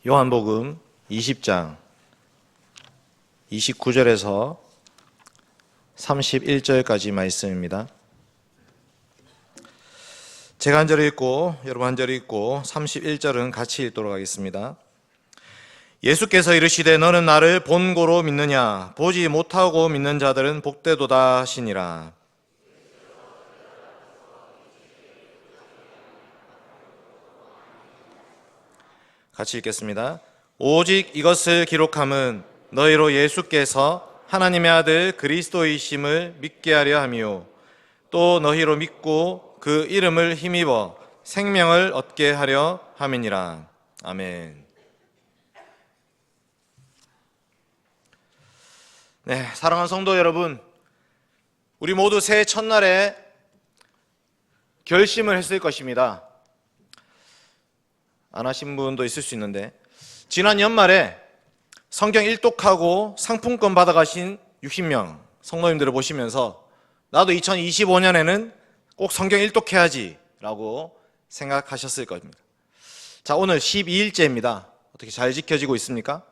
요한복음 20장 29절에서 31절까지 말씀입니다. 제가 한 절 읽고 여러분 한 절 읽고 31절은 같이 읽도록 하겠습니다. 예수께서 이르시되 너는 나를 본고로 믿느냐 보지 못하고 믿는 자들은 복되도다 하시니라. 같이 읽겠습니다. 오직 이것을 기록함은 너희로 예수께서 하나님의 아들 그리스도이심을 믿게 하려 함이요 또 너희로 믿고 그 이름을 힘입어 생명을 얻게 하려 함이니라. 아멘. 네, 사랑하는 성도 여러분, 우리 모두 새해 첫날에 결심을 했을 것입니다. 안 하신 분도 있을 수 있는데, 지난 연말에 성경 일독하고 상품권 받아가신 60명 성도님들을 보시면서 나도 2025년에는 꼭 성경 일독해야지 라고 생각하셨을 겁니다. 자, 오늘 12일째입니다. 어떻게 잘 지켜지고 있습니까?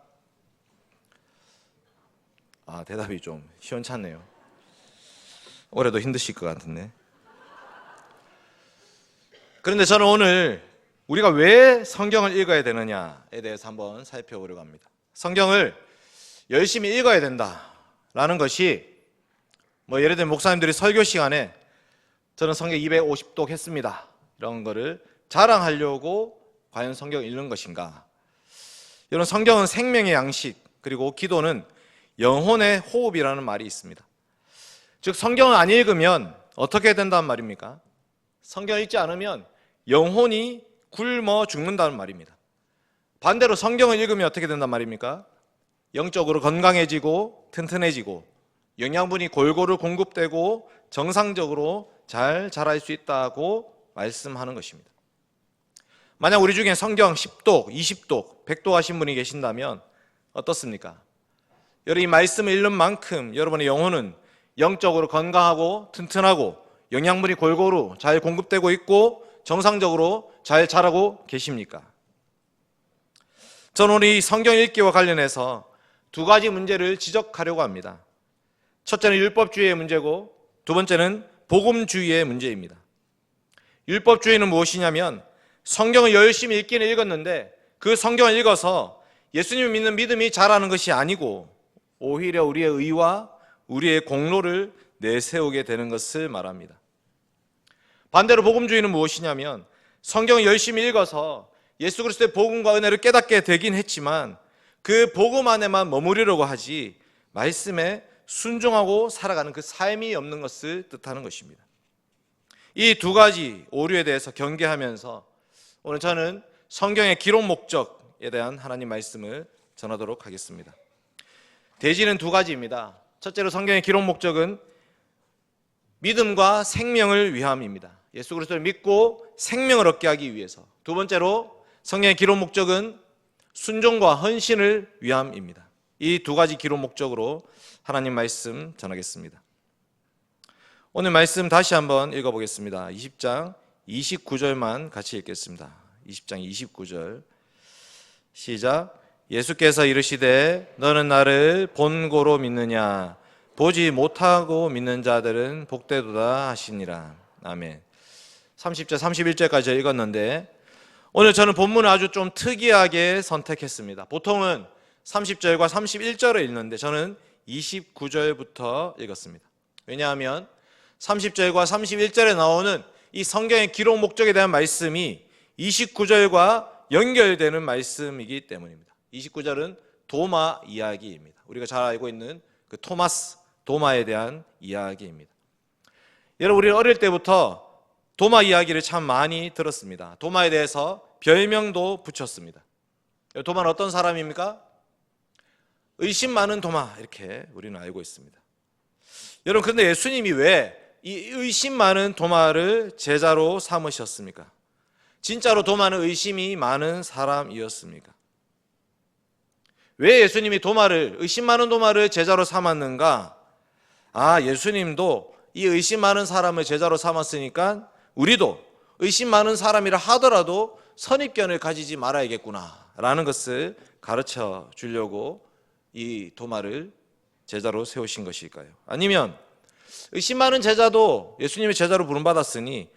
대답이 좀 시원찮네요. 올해도 힘드실 것 같은데. 그런데 저는 오늘 우리가 왜 성경을 읽어야 되느냐에 대해서 한번 살펴보려고 합니다. 성경을 열심히 읽어야 된다라는 것이 예를 들면 목사님들이 설교 시간에 저는 성경 250독 했습니다 이런 거를 자랑하려고 과연 성경을 읽는 것인가? 여러분, 성경은 생명의 양식, 그리고 기도는 영혼의 호흡이라는 말이 있습니다. 즉 성경을 안 읽으면 어떻게 된다는 말입니까? 성경을 읽지 않으면 영혼이 굶어 죽는다는 말입니다. 반대로 성경을 읽으면 어떻게 된단 말입니까? 영적으로 건강해지고 튼튼해지고 영양분이 골고루 공급되고 정상적으로 잘 자랄 수 있다고 말씀하는 것입니다. 만약 우리 중에 성경 10독, 20독, 100독 하신 분이 계신다면 어떻습니까? 여러분, 이 말씀을 읽는 만큼 여러분의 영혼은 영적으로 건강하고 튼튼하고 영양분이 골고루 잘 공급되고 있고 정상적으로 잘 자라고 계십니까? 저는 오늘 이 성경 읽기와 관련해서 두 가지 문제를 지적하려고 합니다. 첫째는 율법주의의 문제고 두 번째는 복음주의의 문제입니다. 율법주의는 무엇이냐면 성경을 열심히 읽기는 읽었는데 그 성경을 읽어서 예수님을 믿는 믿음이 자라는 것이 아니고 오히려 우리의 의와 우리의 공로를 내세우게 되는 것을 말합니다. 반대로 복음주의는 무엇이냐면 성경을 열심히 읽어서 예수 그리스도의 복음과 은혜를 깨닫게 되긴 했지만 그 복음 안에만 머무르려고 하지 말씀에 순종하고 살아가는 그 삶이 없는 것을 뜻하는 것입니다. 이 두 가지 오류에 대해서 경계하면서 오늘 저는 성경의 기록 목적에 대한 하나님 말씀을 전하도록 하겠습니다. 대지는 두 가지입니다. 첫째로 성경의 기록 목적은 믿음과 생명을 위함입니다. 예수 그리스도를 믿고 생명을 얻게 하기 위해서. 두 번째로 성경의 기록 목적은 순종과 헌신을 위함입니다. 이 두 가지 기록 목적으로 하나님 말씀 전하겠습니다. 오늘 말씀 다시 한번 읽어보겠습니다. 20장 29절만 같이 읽겠습니다. 20장 29절 시작. 예수께서 이르시되 너는 나를 본고로 믿느냐 보지 못하고 믿는 자들은 복되도다 하시니라. 아멘. 30절 31절까지 읽었는데 오늘 저는 본문을 아주 좀 특이하게 선택했습니다. 보통은 30절과 31절을 읽는데 저는 29절부터 읽었습니다. 왜냐하면 30절과 31절에 나오는 이 성경의 기록 목적에 대한 말씀이 29절과 연결되는 말씀이기 때문입니다. 29절은 도마 이야기입니다. 우리가 잘 알고 있는 그 토마스, 도마에 대한 이야기입니다. 여러분, 우리는 어릴 때부터 도마 이야기를 참 많이 들었습니다. 도마에 대해서 별명도 붙였습니다. 도마는 어떤 사람입니까? 의심 많은 도마, 이렇게 우리는 알고 있습니다. 여러분, 그런데 예수님이 왜 이 의심 많은 도마를 제자로 삼으셨습니까? 진짜로 도마는 의심이 많은 사람이었습니까? 왜 예수님이 의심 많은 도마를 제자로 삼았는가? 예수님도 이 의심 많은 사람을 제자로 삼았으니까 우리도 의심 많은 사람이라 하더라도 선입견을 가지지 말아야겠구나, 있다라는 것을 가르쳐 주려고 이 도마를 제자로 세우신 것일까요? 아니면 의심 많은 제자도 예수님의 제자로 부름받았으니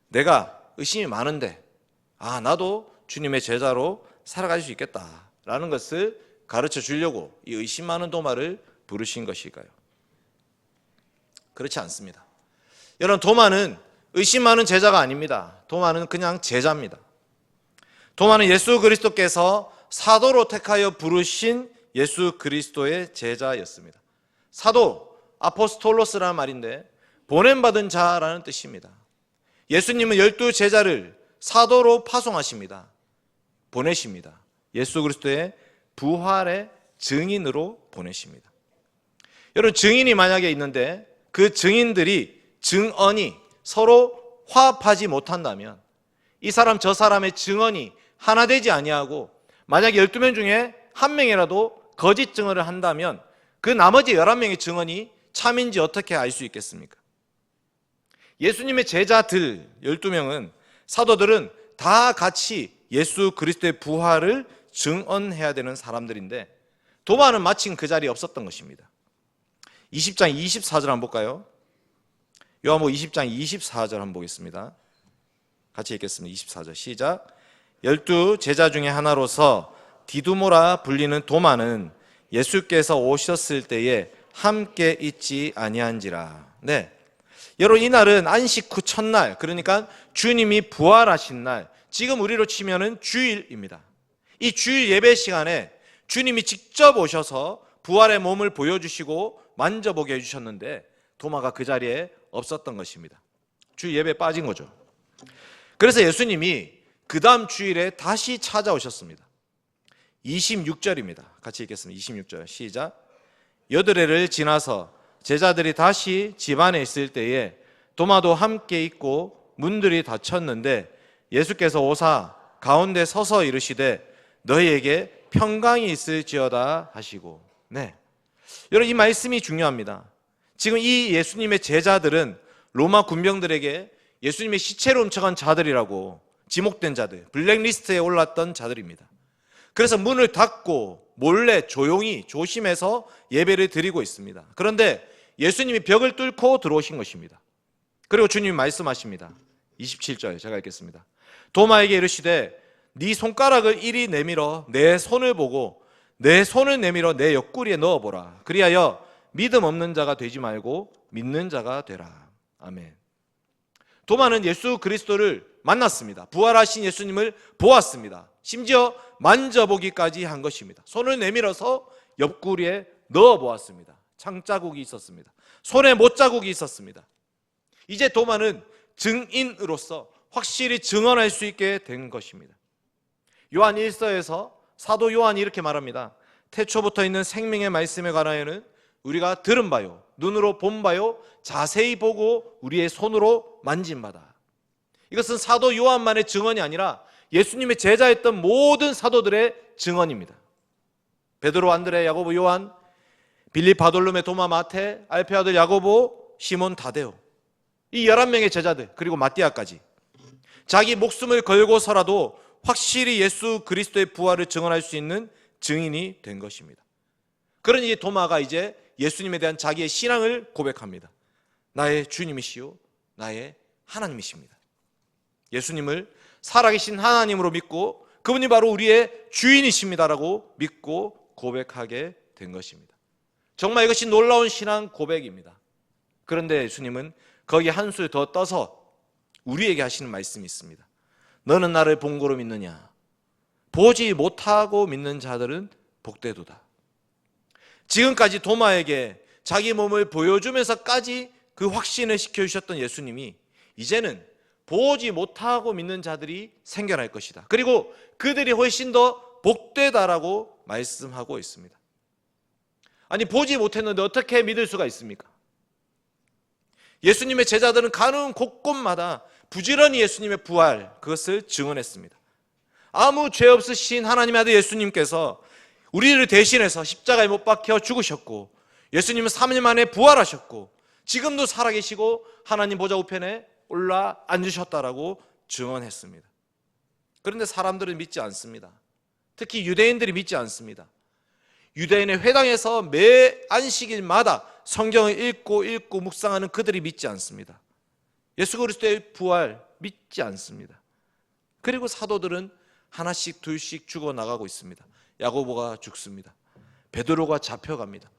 내가 의심이 많은데 나도 주님의 제자로 살아갈 수 있겠다라는 것을 가르쳐 주려고 이 의심 많은 도마를 부르신 것일까요? 그렇지 않습니다. 여러분, 도마는 의심 많은 제자가 아닙니다. 도마는 그냥 제자입니다. 도마는 예수 그리스도께서 사도로 택하여 부르신 예수 그리스도의 제자였습니다. 사도, 아포스톨로스라는 말인데 보냄받은 자라는 뜻입니다. 예수님은 12제자를 사도로 파송하십니다. 보내십니다. 예수 그리스도의 부활의 증인으로 보내십니다. 여러분, 증인이 만약에 있는데 그 증인들이 증언이 서로 화합하지 못한다면 이 사람 저 사람의 증언이 하나 되지 아니하고 만약에 12명 중에 한 명이라도 거짓 증언을 한다면 그 나머지 11명의 증언이 참인지 어떻게 알 수 있겠습니까? 예수님의 제자들 12명은 사도들은 다 같이 예수 그리스도의 부활을 증언해야 되는 사람들인데 도마는 마침 그 자리에 없었던 것입니다. 20장 24절 한번 볼까요? 요한복음 20장 24절 한번 보겠습니다. 같이 읽겠습니다. 24절 시작. 12제자 중에 하나로서 디두모라 불리는 도마는 예수께서 오셨을 때에 함께 있지 아니한지라. 네, 여러분, 이날은 안식 후 첫날, 그러니까 주님이 부활하신 날, 지금 우리로 치면은 주일입니다. 이 주일 예배 시간에 주님이 직접 오셔서 부활의 몸을 보여주시고 만져보게 해주셨는데 도마가 그 자리에 없었던 것입니다. 주일 예배에 빠진 거죠. 그래서 예수님이 그 다음 주일에 다시 찾아오셨습니다. 26절입니다. 같이 읽겠습니다. 26절 시작. 여드레를 지나서 제자들이 다시 집 안에 있을 때에 도마도 함께 있고 문들이 닫혔는데 예수께서 오사 가운데 서서 이르시되 너희에게 평강이 있을지어다 하시고. 네, 여러분, 이 말씀이 중요합니다. 지금 이 예수님의 제자들은 로마 군병들에게 예수님의 시체로 훔쳐간 자들이라고 지목된 자들, 블랙리스트에 올랐던 자들입니다. 그래서 문을 닫고 몰래 조용히 조심해서 예배를 드리고 있습니다. 그런데 예수님이 벽을 뚫고 들어오신 것입니다. 그리고 주님이 말씀하십니다. 27절 제가 읽겠습니다. 도마에게 이르시되 네 손가락을 이리 내밀어 내 손을 보고 내 손을 내밀어 내 옆구리에 넣어보라. 그리하여 믿음 없는 자가 되지 말고 믿는 자가 되라. 아멘. 도마는 예수 그리스도를 만났습니다. 부활하신 예수님을 보았습니다. 심지어 만져보기까지 한 것입니다. 손을 내밀어서 옆구리에 넣어보았습니다. 창자국이 있었습니다. 손에 못자국이 있었습니다. 이제 도마는 증인으로서 확실히 증언할 수 있게 된 것입니다. 요한 1서에서 사도 요한이 이렇게 말합니다. 태초부터 있는 생명의 말씀에 관하여는 우리가 들은 바요, 눈으로 본 바요, 자세히 보고 우리의 손으로 만진 바다. 이것은 사도 요한만의 증언이 아니라 예수님의 제자였던 모든 사도들의 증언입니다. 베드로, 안드레, 야고보, 요한, 빌립, 바돌로메, 도마, 마테, 알페 아들 야고보, 시몬, 다데오, 이 11명의 제자들, 그리고 마띠아까지 자기 목숨을 걸고서라도 확실히 예수 그리스도의 부활을 증언할 수 있는 증인이 된 것입니다. 그러니 도마가 이제 예수님에 대한 자기의 신앙을 고백합니다. 나의 주님이시요 나의 하나님이십니다. 예수님을 살아계신 하나님으로 믿고 그분이 바로 우리의 주인이십니다라고 믿고 고백하게 된 것입니다. 정말 이것이 놀라운 신앙 고백입니다. 그런데 예수님은 거기 한 술 더 떠서 우리에게 하시는 말씀이 있습니다. 너는 나를 본고로 믿느냐? 보지 못하고 믿는 자들은 복되도다. 지금까지 도마에게 자기 몸을 보여주면서까지 그 확신을 시켜주셨던 예수님이 이제는 보지 못하고 믿는 자들이 생겨날 것이다. 그리고 그들이 훨씬 더 복되다라고 말씀하고 있습니다. 아니, 보지 못했는데 어떻게 믿을 수가 있습니까? 예수님의 제자들은 가는 곳곳마다 부지런히 예수님의 부활, 그것을 증언했습니다. 아무 죄 없으신 하나님의 아들 예수님께서 우리를 대신해서 십자가에 못 박혀 죽으셨고 예수님은 3일 만에 부활하셨고 지금도 살아계시고 하나님 보좌 우편에 올라 앉으셨다라고 증언했습니다. 그런데 사람들은 믿지 않습니다. 특히 유대인들이 믿지 않습니다. 유대인의 회당에서 매 안식일마다 성경을 읽고 묵상하는 그들이 믿지 않습니다. 예수 그리스도의 부활 믿지 않습니다. 그리고 사도들은 하나씩 둘씩 죽어나가고 있습니다. 야고보가 죽습니다. 베드로가 잡혀갑니다.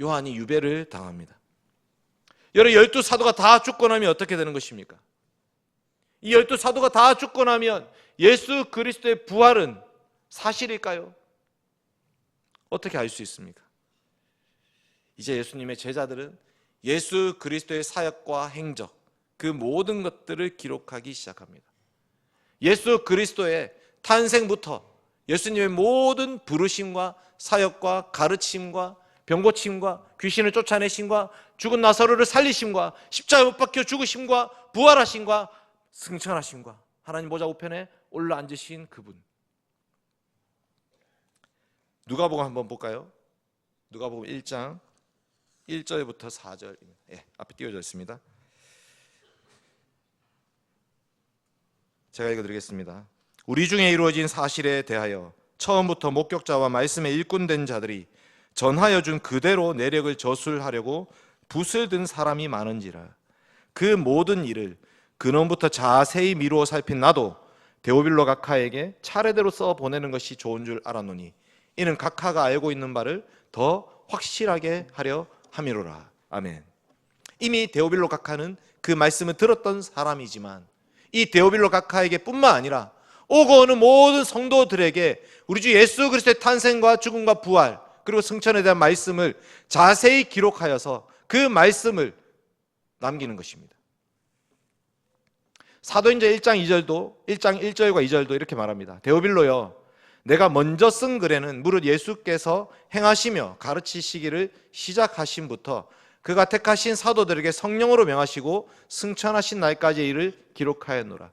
요한이 유배를 당합니다. 여러분, 12사도가 다 죽고 나면 어떻게 되는 것입니까? 이 12사도가 다 죽고 나면 예수 그리스도의 부활은 사실일까요? 어떻게 알 수 있습니까? 이제 예수님의 제자들은 예수 그리스도의 사역과 행적, 그 모든 것들을 기록하기 시작합니다. 예수 그리스도의 탄생부터 예수님의 모든 부르심과 사역과 가르침과 병 고침과 귀신을 쫓아내심과 죽은 나사로를 살리심과 십자가에 못 박혀 죽으심과 부활하심과 승천하심과 하나님 보좌 우편에 올라앉으신 그분. 누가복음 한번 볼까요? 누가복음 1장 1절부터 4절입니다. 앞에 띄워져 있습니다. 제가 읽어드리겠습니다. 우리 중에 이루어진 사실에 대하여 처음부터 목격자와 말씀에 일꾼된 자들이 전하여 준 그대로 내력을 저술하려고 붓을 든 사람이 많은지라. 그 모든 일을 근원부터 자세히 미루어 살핀 나도 데오빌로 각하에게 차례대로 써 보내는 것이 좋은 줄 알았노니 이는 각하가 알고 있는 바를 더 확실하게 하려 함이로라. 아멘. 이미 데오빌로 각하는 그 말씀을 들었던 사람이지만 이 데오빌로 각하에게 뿐만 아니라 오고 오는 모든 성도들에게 우리 주 예수 그리스도의 탄생과 죽음과 부활 그리고 승천에 대한 말씀을 자세히 기록하여서 그 말씀을 남기는 것입니다. 사도행전 1장 2절도 1장 1절과 2절도 이렇게 말합니다. 데오빌로여, 내가 먼저 쓴 글에는 무릇 예수께서 행하시며 가르치시기를 시작하심부터 그가 택하신 사도들에게 성령으로 명하시고 승천하신 날까지의 일을 기록하였노라.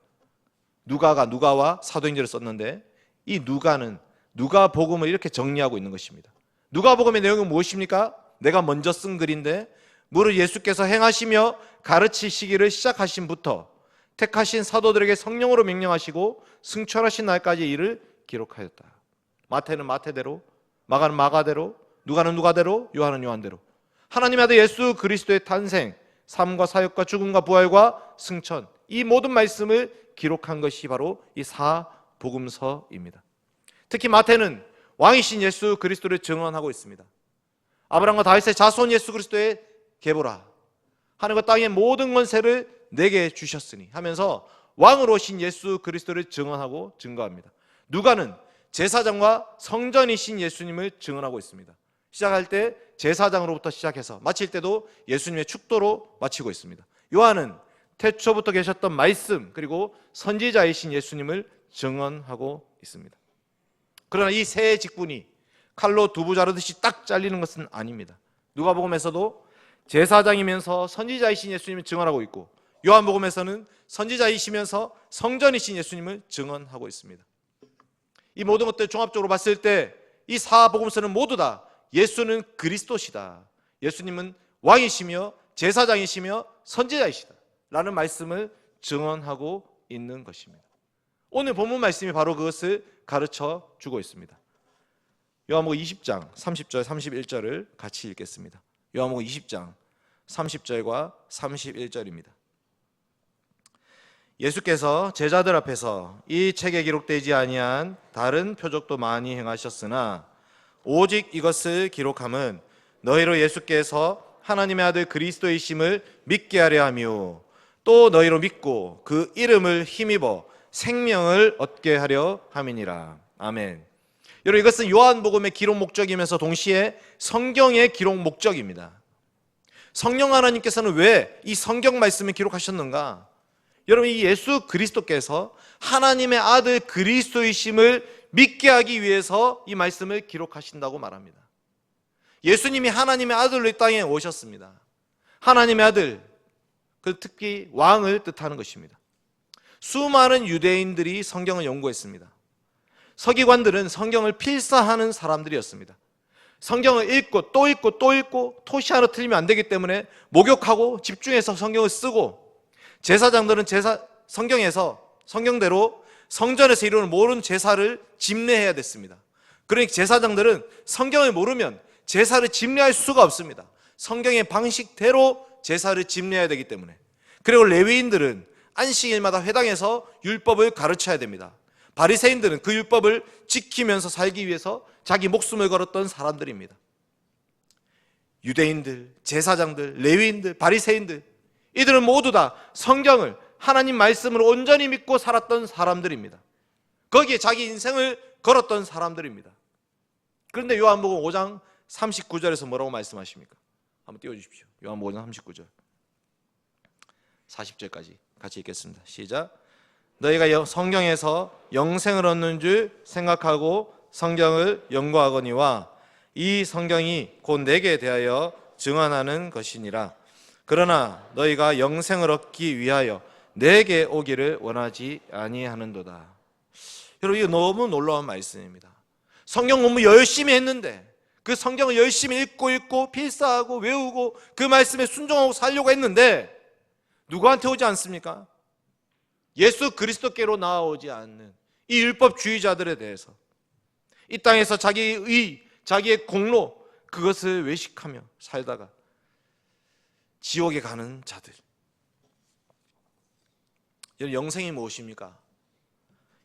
누가와 사도행전을 썼는데 이 누가는 누가복음을 이렇게 정리하고 있는 것입니다. 누가복음의 내용은 무엇입니까? 내가 먼저 쓴 글인데 무릇 예수께서 행하시며 가르치시기를 시작하심부터 택하신 사도들에게 성령으로 명령하시고 승천하신 날까지의 일을 기록하였다. 마태는 마태대로, 마가는 마가대로, 누가는 누가대로, 요한은 요한대로 하나님의 아들 예수 그리스도의 탄생, 삶과 사역과 죽음과 부활과 승천, 이 모든 말씀을 기록한 것이 바로 이 사복음서입니다. 특히 마태는 왕이신 예수 그리스도를 증언하고 있습니다. 아브라함과 다윗의 자손 예수 그리스도의 계보라. 하늘과 땅의 모든 권세를 내게 주셨으니 하면서 왕으로 오신 예수 그리스도를 증언하고 증거합니다. 누가는 제사장과 성전이신 예수님을 증언하고 있습니다. 시작할 때 제사장으로부터 시작해서 마칠 때도 예수님의 축도로 마치고 있습니다. 요한은 태초부터 계셨던 말씀 그리고 선지자이신 예수님을 증언하고 있습니다. 그러나 이 세 직분이 칼로 두부 자르듯이 딱 잘리는 것은 아닙니다. 누가복음에서도 제사장이면서 선지자이신 예수님을 증언하고 있고 요한복음에서는 선지자이시면서 성전이신 예수님을 증언하고 있습니다. 이 모든 것들 종합적으로 봤을 때 이 사복음서는 모두 다 예수는 그리스도시다, 예수님은 왕이시며 제사장이시며 선지자이시다 라는 말씀을 증언하고 있는 것입니다. 오늘 본문 말씀이 바로 그것을 가르쳐 주고 있습니다. 요한복음 20장 30절 31절을 같이 읽겠습니다. 요한복음 20장 30절과 31절입니다. 예수께서 제자들 앞에서 이 책에 기록되지 아니한 다른 표적도 많이 행하셨으나 오직 이것을 기록함은 너희로 예수께서 하나님의 아들 그리스도이심을 믿게 하려 하며 또 너희로 믿고 그 이름을 힘입어 생명을 얻게 하려 함이니라. 아멘. 여러분, 이것은 요한복음의 기록 목적이면서 동시에 성경의 기록 목적입니다. 성령 하나님께서는 왜 이 성경 말씀을 기록하셨는가? 여러분, 이 예수 그리스도께서 하나님의 아들 그리스도이심을 믿게 하기 위해서 이 말씀을 기록하신다고 말합니다. 예수님이 하나님의 아들로 이 땅에 오셨습니다. 하나님의 아들, 그 특히 왕을 뜻하는 것입니다. 수많은 유대인들이 성경을 연구했습니다. 서기관들은 성경을 필사하는 사람들이었습니다. 성경을 읽고 또 읽고 또 읽고 토시 하나 틀리면 안 되기 때문에 목욕하고 집중해서 성경을 쓰고, 제사장들은 성경대로 성전에서 이루는 모든 제사를 집례해야 됐습니다. 그러니까 제사장들은 성경을 모르면 제사를 집례할 수가 없습니다. 성경의 방식대로 제사를 집례해야 되기 때문에. 그리고 레위인들은 안식일마다 회당에서 율법을 가르쳐야 됩니다. 바리새인들은 그 율법을 지키면서 살기 위해서 자기 목숨을 걸었던 사람들입니다. 유대인들, 제사장들, 레위인들, 바리새인들, 이들은 모두 다 성경을 하나님 말씀을 온전히 믿고 살았던 사람들입니다. 거기에 자기 인생을 걸었던 사람들입니다. 그런데 요한복음 5장 39절에서 뭐라고 말씀하십니까? 한번 띄워주십시오. 요한복음 5장 39절 40절까지 같이 읽겠습니다. 시작. 너희가 성경에서 영생을 얻는 줄 생각하고 성경을 연구하거니와 이 성경이 곧 내게 대하여 증언하는 것이니라. 그러나 너희가 영생을 얻기 위하여 내게 오기를 원하지 아니하는도다. 여러분, 이거 너무 놀라운 말씀입니다. 성경 공부 열심히 했는데 그 성경을 열심히 읽고 필사하고 외우고 그 말씀에 순종하고 살려고 했는데 누구한테 오지 않습니까? 예수 그리스도께로 나아오지 않는 이 율법주의자들에 대해서 이 땅에서 자기의 의, 자기의 공로, 그것을 외식하며 살다가 지옥에 가는 자들. 영생이 무엇입니까?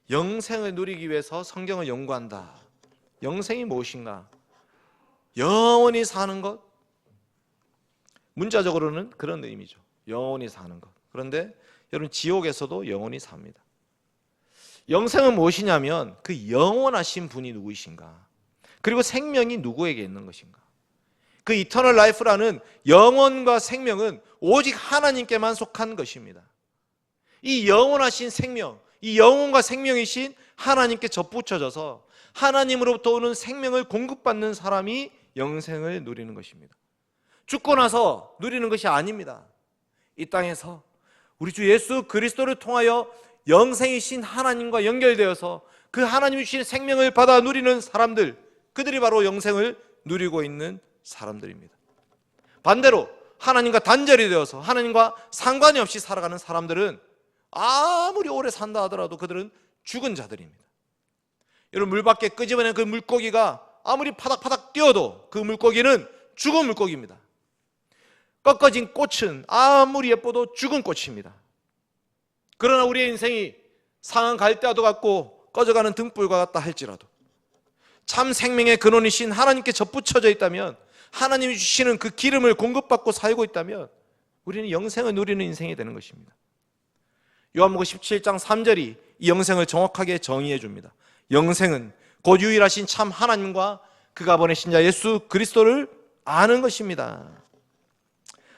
영생을 누리기 위해서 성경을 연구한다. 영생이 무엇인가? 영원히 사는 것? 문자적으로는 그런 의미죠. 영원히 사는 것. 그런데 여러분, 지옥에서도 영원히 삽니다. 영생은 무엇이냐면 그 영원하신 분이 누구이신가? 그리고 생명이 누구에게 있는 것인가? 그 이터널 라이프라는 영원과 생명은 오직 하나님께만 속한 것입니다. 이 영원하신 생명, 이 영혼과 생명이신 하나님께 접붙여져서 하나님으로부터 오는 생명을 공급받는 사람이 영생을 누리는 것입니다. 죽고 나서 누리는 것이 아닙니다. 이 땅에서 우리 주 예수 그리스도를 통하여 영생이신 하나님과 연결되어서 그 하나님이 주신 생명을 받아 누리는 사람들, 그들이 바로 영생을 누리고 있는 사람들입니다. 반대로 하나님과 단절이 되어서 하나님과 상관이 없이 살아가는 사람들은 아무리 오래 산다 하더라도 그들은 죽은 자들입니다. 여러분, 물 밖에 끄집어낸 그 물고기가 아무리 파닥파닥 뛰어도 그 물고기는 죽은 물고기입니다. 꺾어진 꽃은 아무리 예뻐도 죽은 꽃입니다. 그러나 우리의 인생이 상한 갈대와도 같고 꺼져가는 등불과 같다 할지라도 참 생명의 근원이신 하나님께 접붙여져 있다면, 하나님이 주시는 그 기름을 공급받고 살고 있다면 우리는 영생을 누리는 인생이 되는 것입니다. 요한복음 17장 3절이 이 영생을 정확하게 정의해 줍니다. 영생은 곧 유일하신 참 하나님과 그가 보내신 자 예수 그리스도를 아는 것입니다.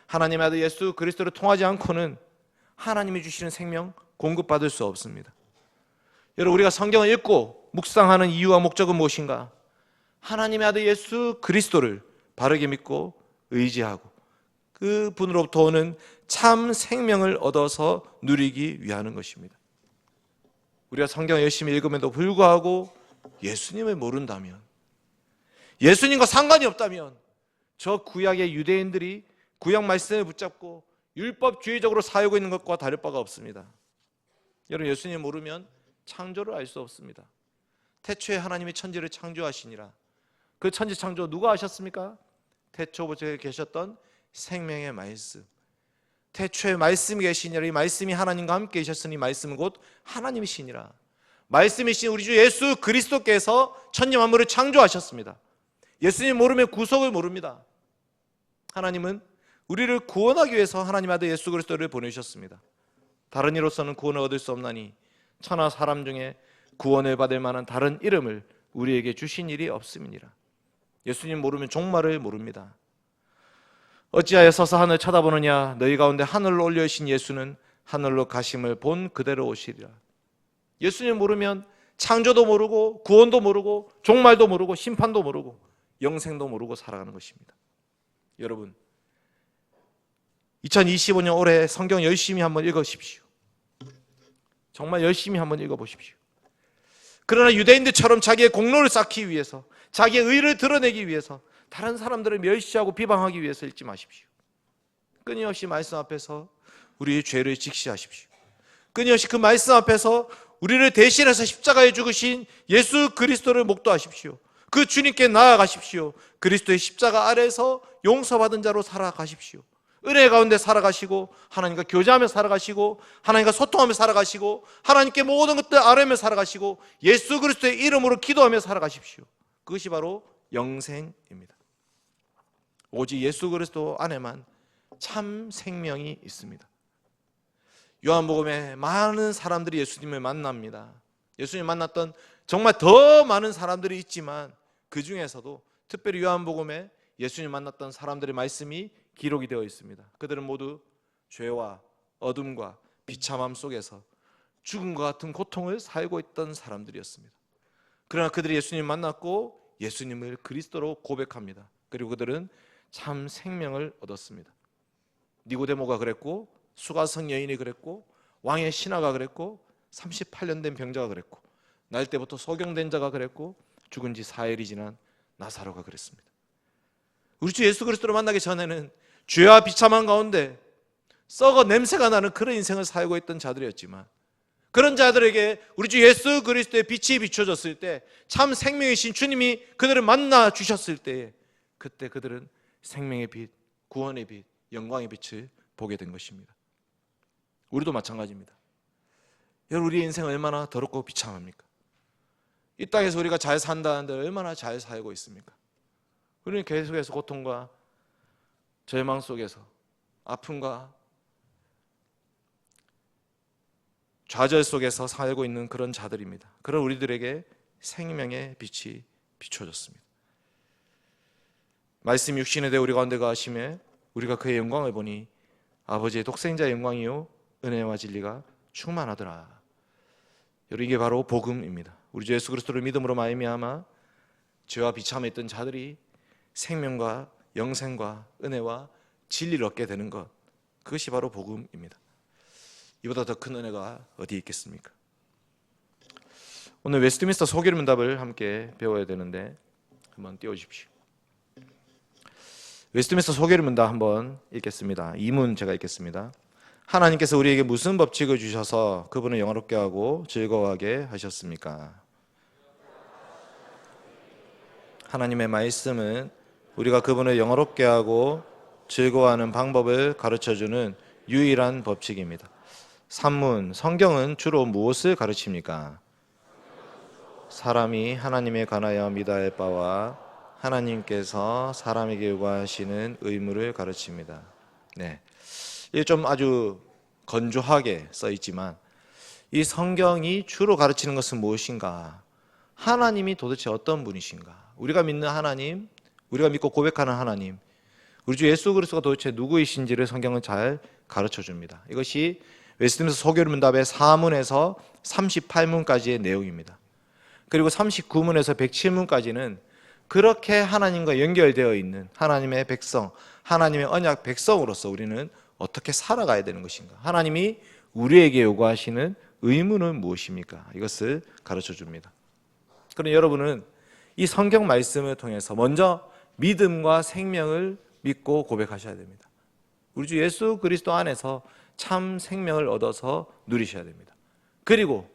하나님의 아들 예수 그리스도를 통하지 않고는 하나님이 주시는 생명 공급받을 수 없습니다. 여러분, 우리가 성경을 읽고 묵상하는 이유와 목적은 무엇인가? 하나님의 아들 예수 그리스도를 바르게 믿고 의지하고 그 분으로부터 오는 참 생명을 얻어서 누리기 위하는 것입니다. 우리가 성경을 열심히 읽음에도 불구하고 예수님을 모른다면, 예수님과 상관이 없다면 저 구약의 유대인들이 구약 말씀을 붙잡고 율법주의적으로 살고 있는 것과 다를 바가 없습니다. 여러분, 예수님 모르면 창조를 알 수 없습니다. 태초에 하나님이 천지를 창조하시니라. 그 천지 창조 누가 하셨습니까? 태초부터 계셨던 생명의 말씀. 태초에 말씀이 계시니라. 이 말씀이 하나님과 함께 계셨으니 말씀은 곧 하나님이시니라. 말씀이신 우리 주 예수 그리스도께서 천지 만물을 창조하셨습니다. 예수님 모르면 구속을 모릅니다. 하나님은 우리를 구원하기 위해서 하나님 아들 예수 그리스도를 보내셨습니다. 다른 이로서는 구원을 얻을 수 없나니 천하 사람 중에 구원을 받을 만한 다른 이름을 우리에게 주신 일이 없음이니라. 예수님 모르면 종말을 모릅니다. 어찌하여 서서 하늘 쳐다보느냐? 너희 가운데 하늘로 올려주신 예수는 하늘로 가심을 본 그대로 오시리라. 예수님 모르면 창조도 모르고 구원도 모르고 종말도 모르고 심판도 모르고 영생도 모르고 살아가는 것입니다. 여러분, 2025년 올해 성경 열심히 한번 읽으십시오. 정말 열심히 한번 읽어보십시오. 그러나 유대인들처럼 자기의 공로를 쌓기 위해서, 자기의 의를 드러내기 위해서 다른 사람들을 멸시하고 비방하기 위해서 읽지 마십시오. 끊임없이 말씀 앞에서 우리의 죄를 직시하십시오. 끊임없이 그 말씀 앞에서 우리를 대신해서 십자가에 죽으신 예수 그리스도를 목도하십시오. 그 주님께 나아가십시오. 그리스도의 십자가 아래에서 용서받은 자로 살아가십시오. 은혜 가운데 살아가시고 하나님과 교제하며 살아가시고 하나님과 소통하며 살아가시고 하나님께 모든 것들 아뢰며 살아가시고 예수 그리스도의 이름으로 기도하며 살아가십시오. 그것이 바로 영생입니다. 오직 예수 그리스도 안에만 참 생명이 있습니다. 요한복음에 많은 사람들이 예수님을 만납니다. 예수님 만났던 정말 더 많은 사람들이 있지만 그 중에서도 특별히 요한복음에 예수님 만났던 사람들의 말씀이 기록이 되어 있습니다. 그들은 모두 죄와 어둠과 비참함 속에서 죽음과 같은 고통을 살고 있던 사람들이었습니다. 그러나 그들이 예수님 만났고 예수님을 그리스도로 고백합니다. 그리고 그들은 참 생명을 얻었습니다. 니고데모가 그랬고 수가성 여인이 그랬고 왕의 신하가 그랬고 38년 된 병자가 그랬고 날 때부터 소경된 자가 그랬고 죽은 지 4일이 지난 나사로가 그랬습니다. 우리 주 예수 그리스도를 만나기 전에는 죄와 비참한 가운데 썩어 냄새가 나는 그런 인생을 살고 있던 자들이었지만 그런 자들에게 우리 주 예수 그리스도의 빛이 비춰졌을 때 참 생명이신 주님이 그들을 만나 주셨을 때에 그때 그들은 생명의 빛, 구원의 빛, 영광의 빛을 보게 된 것입니다. 우리도 마찬가지입니다. 여러분, 우리의 인생은 얼마나 더럽고 비참합니까? 이 땅에서 우리가 잘 산다는데 얼마나 잘 살고 있습니까? 우리는 계속해서 고통과 절망 속에서 아픔과 좌절 속에서 살고 있는 그런 자들입니다. 그런 우리들에게 생명의 빛이 비춰졌습니다. 말씀 육신에 대해 우리 가운데 가심에 우리가 그의 영광을 보니 아버지의 독생자의 영광이요 은혜와 진리가 충만하더라. 여러분, 이게 바로 복음입니다. 우리 주 예수 그리스도를 믿음으로 말미암아 죄와 비참해 있던 자들이 생명과 영생과 은혜와 진리를 얻게 되는 것, 그것이 바로 복음입니다. 이보다 더 큰 은혜가 어디 있겠습니까? 오늘 웨스트민스터 소결문답을 함께 배워야 되는데 한번 띄워주십시오. 웨스트민스터 소결문답 한번 읽겠습니다. 2문 제가 읽겠습니다. 하나님께서 우리에게 무슨 법칙을 주셔서 그분을 영화롭게 하고 즐거워하게 하셨습니까? 하나님의 말씀은 우리가 그분을 영화롭게 하고 즐거워하는 방법을 가르쳐주는 유일한 법칙입니다. 3문, 성경은 주로 무엇을 가르칩니까? 사람이 하나님에 관하여 믿어야 할 바와 하나님께서 사람에게 요구하시는 의무를 가르칩니다. 네, 이게 좀 아주 건조하게 써 있지만 이 성경이 주로 가르치는 것은 무엇인가? 하나님이 도대체 어떤 분이신가? 우리가 믿는 하나님, 우리가 믿고 고백하는 하나님, 우리 주 예수 그리스도가 도대체 누구이신지를 성경은 잘 가르쳐 줍니다. 이것이 웨스트민스터 소결문답의 4문에서 38문까지의 내용입니다. 그리고 39문에서 107문까지는 그렇게 하나님과 연결되어 있는 하나님의 백성, 하나님의 언약 백성으로서 우리는 어떻게 살아가야 되는 것인가? 하나님이 우리에게 요구하시는 의무는 무엇입니까? 이것을 가르쳐 줍니다. 그럼 여러분은 이 성경 말씀을 통해서 먼저 믿음과 생명을 믿고 고백하셔야 됩니다. 우리 주 예수 그리스도 안에서 참 생명을 얻어서 누리셔야 됩니다. 그리고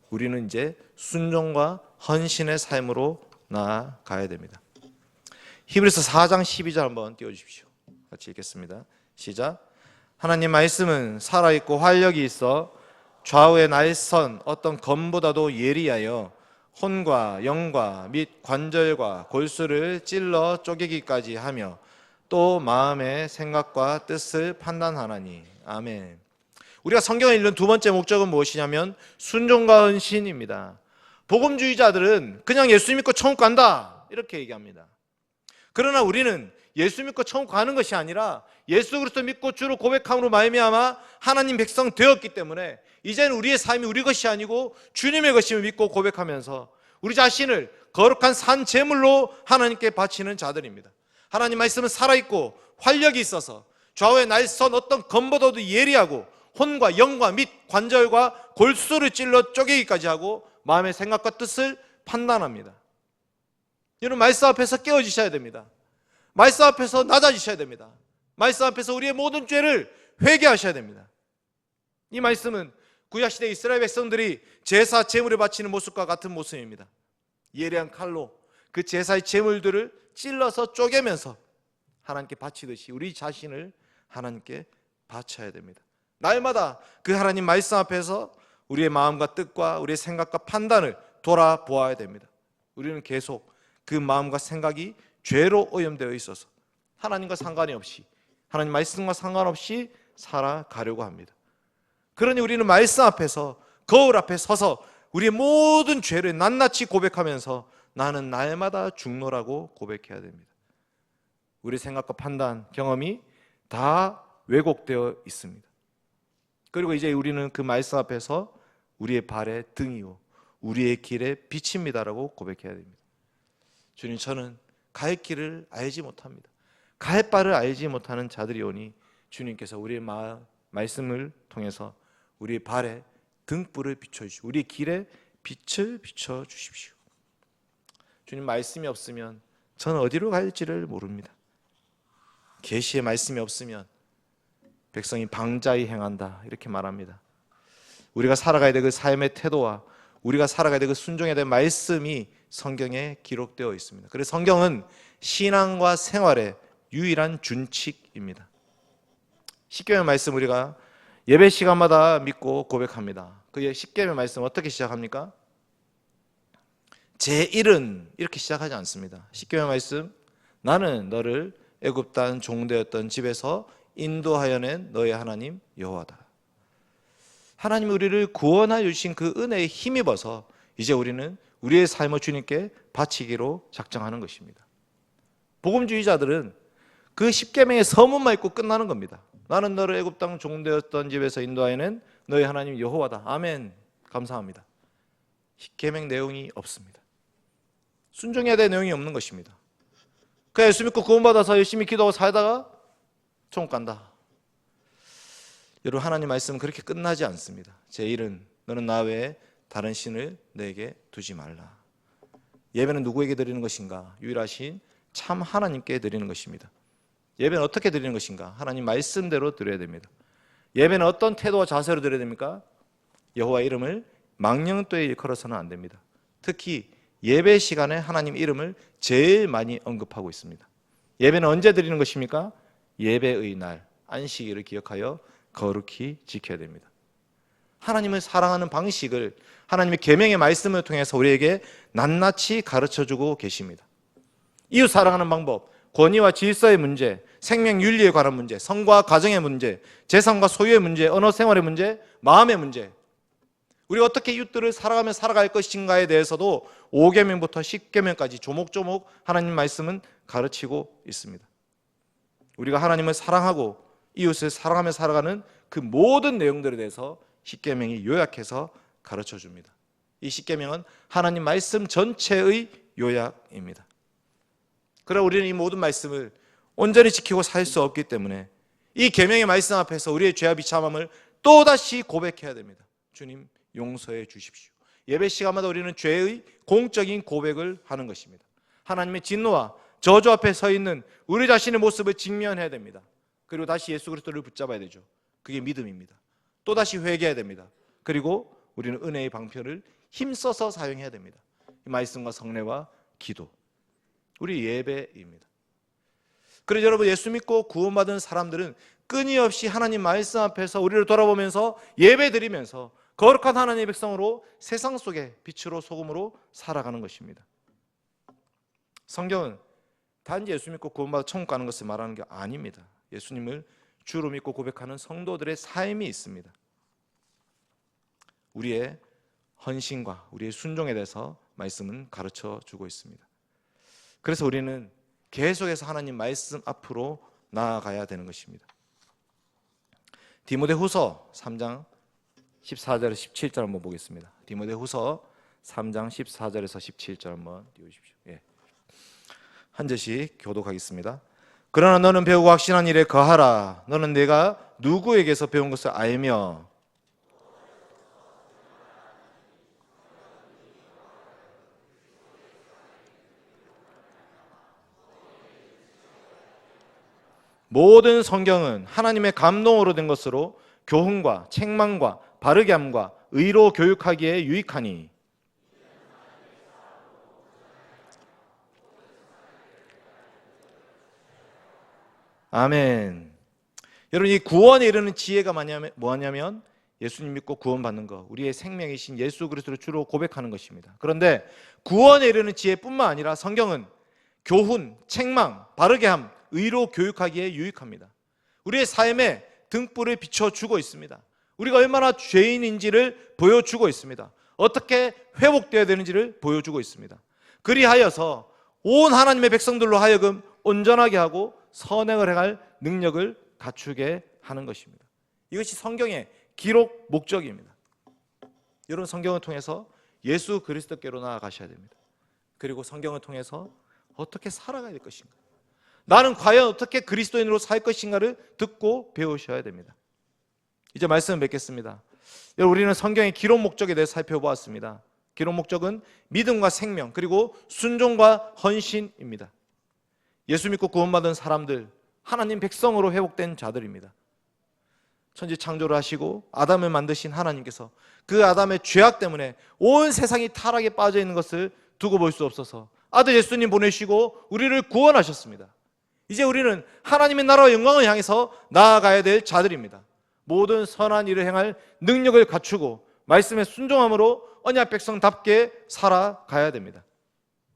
우리는 이제 순종과 헌신의 삶으로 나아가야 됩니다. 히브리서 4장 12절 한번 띄워주십시오. 같이 읽겠습니다. 시작. 하나님 말씀은 살아있고 활력이 있어 좌우의 날선 어떤 검보다도 예리하여 혼과 영과 및 관절과 골수를 찔러 쪼개기까지 하며 또 마음의 생각과 뜻을 판단하나니. 아멘. 우리가 성경을 읽는 두 번째 목적은 무엇이냐면 순종과 헌신입니다. 복음주의자들은 그냥 예수 믿고 천국 간다 이렇게 얘기합니다. 그러나 우리는 예수 믿고 천국 가는 것이 아니라 예수 그리스도 믿고 주로 고백함으로 말미암아 하나님 백성 되었기 때문에 이제는 우리의 삶이 우리 것이 아니고 주님의 것임을 믿고 고백하면서 우리 자신을 거룩한 산 제물로 하나님께 바치는 자들입니다. 하나님 말씀은 살아있고 활력이 있어서 좌우의 날선 어떤 검보다도 예리하고 혼과 영과 및 관절과 골수를 찔러 쪼개기까지 하고 마음의 생각과 뜻을 판단합니다. 여러분, 말씀 앞에서 깨어지셔야 됩니다. 말씀 앞에서 낮아지셔야 됩니다. 말씀 앞에서 우리의 모든 죄를 회개하셔야 됩니다. 이 말씀은 구약시대 이스라엘 백성들이 제사 제물을 바치는 모습과 같은 모습입니다. 예리한 칼로 그 제사의 제물들을 찔러서 쪼개면서 하나님께 바치듯이 우리 자신을 하나님께 바쳐야 됩니다. 날마다 그 하나님 말씀 앞에서 우리의 마음과 뜻과 우리의 생각과 판단을 돌아보아야 됩니다. 우리는 계속 그 마음과 생각이 죄로 오염되어 있어서 하나님과 상관이 없이, 하나님 말씀과 상관없이 살아가려고 합니다. 그러니 우리는 말씀 앞에서, 거울 앞에 서서 우리의 모든 죄를 낱낱이 고백하면서 나는 날마다 죽노라고 고백해야 됩니다. 우리 생각과 판단, 경험이 다 왜곡되어 있습니다. 그리고 이제 우리는 그 말씀 앞에서 우리의 발의 등이요 우리의 길의 빛입니다라고 고백해야 됩니다. 주님, 저는 갈 길을 알지 못합니다. 갈 바를 알지 못하는 자들이오니 주님께서 우리의 말씀을 통해서 우리의 발에 등불을 비춰주시고 우리의 길에 빛을 비춰주십시오. 주님, 말씀이 없으면 저는 어디로 갈지를 모릅니다. 계시의 말씀이 없으면 백성이 방자히 행한다 이렇게 말합니다. 우리가 살아가야 될 그 삶의 태도와 우리가 살아가야 될 그 순종해야 될 말씀이 성경에 기록되어 있습니다. 그래서 성경은 신앙과 생활의 유일한 준칙입니다. 십계명 말씀 우리가 예배 시간마다 믿고 고백합니다. 그 십계명 말씀 어떻게 시작합니까? 제 일은 이렇게 시작하지 않습니다. 십계명 말씀, 나는 너를 애굽 땅 종되었던 집에서 인도하여 낸 너의 하나님 여호와다. 하나님이 우리를 구원하여 주신 그 은혜에 힘입어서 이제 우리는 우리의 삶을 주님께 바치기로 작정하는 것입니다. 복음주의자들은 그 십계명의 서문만 읽고 끝나는 겁니다. 나는 너를 애굽 땅 종되었던 집에서 인도하여 낸 너의 하나님 여호와다. 아멘. 감사합니다. 십계명 내용이 없습니다. 순종해야 될 내용이 없는 것입니다. 그 예수 믿고 구원받아서 열심히 기도하고 살다가 총 간다. 여러분, 하나님 말씀은 그렇게 끝나지 않습니다. 제 일은 너는 나 외에 다른 신을 내게 두지 말라. 예배는 누구에게 드리는 것인가? 유일하신 참 하나님께 드리는 것입니다. 예배는 어떻게 드리는 것인가? 하나님 말씀대로 드려야 됩니다. 예배는 어떤 태도와 자세로 드려야 됩니까? 여호와의 이름을 망령되이 일컬어서는 안 됩니다. 특히 예배 시간에 하나님 이름을 제일 많이 언급하고 있습니다. 예배는 언제 드리는 것입니까? 예배의 날, 안식일을 기억하여 거룩히 지켜야 됩니다. 하나님을 사랑하는 방식을 하나님의 계명의 말씀을 통해서 우리에게 낱낱이 가르쳐주고 계십니다. 이웃 사랑하는 방법, 권위와 질서의 문제, 생명 윤리에 관한 문제, 성과 가정의 문제, 재산과 소유의 문제, 언어 생활의 문제, 마음의 문제, 우리가 어떻게 이웃들을 살아가며 살아갈 것인가에 대해서도 5계명부터 10계명까지 조목조목 하나님 말씀은 가르치고 있습니다. 우리가 하나님을 사랑하고 이웃을 사랑하며 살아가는 그 모든 내용들에 대해서 10계명이 요약해서 가르쳐 줍니다. 이 10계명은 하나님 말씀 전체의 요약입니다. 그러나 우리는 이 모든 말씀을 온전히 지키고 살 수 없기 때문에 이 계명의 말씀 앞에서 우리의 죄와 비참함을 또다시 고백해야 됩니다. 주님, 용서해 주십시오. 예배 시간마다 우리는 죄의 공적인 고백을 하는 것입니다. 하나님의 진노와 저주 앞에 서 있는 우리 자신의 모습을 직면해야 됩니다. 그리고 다시 예수 그리스도를 붙잡아야 되죠. 그게 믿음입니다. 또다시 회개해야 됩니다. 그리고 우리는 은혜의 방편을 힘써서 사용해야 됩니다. 이 말씀과 성례와 기도, 우리 예배입니다. 그래서 여러분, 예수 믿고 구원받은 사람들은 끊임없이 하나님 말씀 앞에서 우리를 돌아보면서 예배드리면서 거룩한 하나님의 백성으로 세상 속에 빛으로 소금으로 살아가는 것입니다. 성경은 단지 예수 믿고 구원받아 천국 가는 것을 말하는 게 아닙니다. 예수님을 주로 믿고 고백하는 성도들의 삶이 있습니다. 우리의 헌신과 우리의 순종에 대해서 말씀은 가르쳐 주고 있습니다. 그래서 우리는 계속해서 하나님 말씀 앞으로 나아가야 되는 것입니다. 디모데후서 3장 14절에서 17절 한번 보겠습니다. 디모데후서 3장 14절에서 17절 한번 띄워주십시오. 한 절씩 교독하겠습니다. 그러나 너는 배우고 확신한 일에 거하라. 너는 내가 누구에게서 배운 것을 알며 모든 성경은 하나님의 감동으로 된 것으로 교훈과 책망과 바르게 함과 의로 교육하기에 유익하니 아멘. 여러분, 이 구원에 이르는 지혜가 뭐냐면 예수님 믿고 구원받는 것, 우리의 생명이신 예수 그리스도를 주로 고백하는 것입니다. 그런데 구원에 이르는 지혜뿐만 아니라 성경은 교훈, 책망, 바르게 함, 의로 교육하기에 유익합니다. 우리의 삶에 등불을 비춰주고 있습니다. 우리가 얼마나 죄인인지를 보여주고 있습니다. 어떻게 회복되어야 되는지를 보여주고 있습니다. 그리하여서 온 하나님의 백성들로 하여금 온전하게 하고 선행을 행할 능력을 갖추게 하는 것입니다. 이것이 성경의 기록 목적입니다. 여러분, 성경을 통해서 예수 그리스도께로 나아가셔야 됩니다. 그리고 성경을 통해서 어떻게 살아가야 될 것인가, 나는 과연 어떻게 그리스도인으로 살 것인가를 듣고 배우셔야 됩니다. 이제 말씀을 맺겠습니다. 여러분, 우리는 성경의 기록 목적에 대해 살펴보았습니다. 기록 목적은 믿음과 생명, 그리고 순종과 헌신입니다. 예수 믿고 구원받은 사람들, 하나님 백성으로 회복된 자들입니다. 천지 창조를 하시고 아담을 만드신 하나님께서 그 아담의 죄악 때문에 온 세상이 타락에 빠져 있는 것을 두고 볼 수 없어서 아들 예수님 보내시고 우리를 구원하셨습니다. 이제 우리는 하나님의 나라와 영광을 향해서 나아가야 될 자들입니다. 모든 선한 일을 행할 능력을 갖추고 말씀에 순종함으로 언약 백성답게 살아가야 됩니다.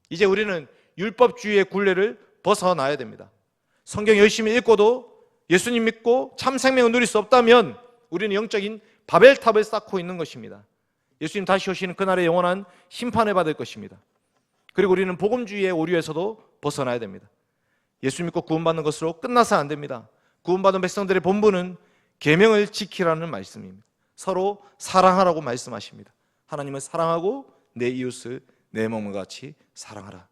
이제 우리는 율법주의의 굴레를 벗어나야 됩니다. 성경 열심히 읽고도 예수님 믿고 참 생명을 누릴 수 없다면 우리는 영적인 바벨탑을 쌓고 있는 것입니다. 예수님 다시 오시는 그날의 영원한 심판을 받을 것입니다. 그리고 우리는 복음주의의 오류에서도 벗어나야 됩니다. 예수 믿고 구원받는 것으로 끝나서 안 됩니다. 구원받은 백성들의 본분은 계명을 지키라는 말씀입니다. 서로 사랑하라고 말씀하십니다. 하나님을 사랑하고 내 이웃을 내 몸과 같이 사랑하라.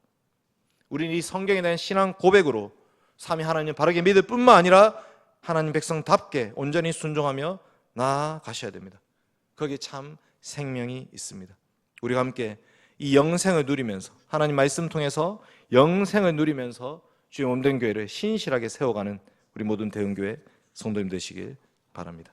우리는 이 성경에 대한 신앙 고백으로 삼위 하나님을 바르게 믿을 뿐만 아니라 하나님 백성답게 온전히 순종하며 나아가셔야 됩니다. 거기에 참 생명이 있습니다. 우리가 함께 이 영생을 누리면서 하나님 말씀 통해서 영생을 누리면서 주의 몸된 교회를 신실하게 세워가는 우리 모든 대흥교회 성도님 되시길 바랍니다.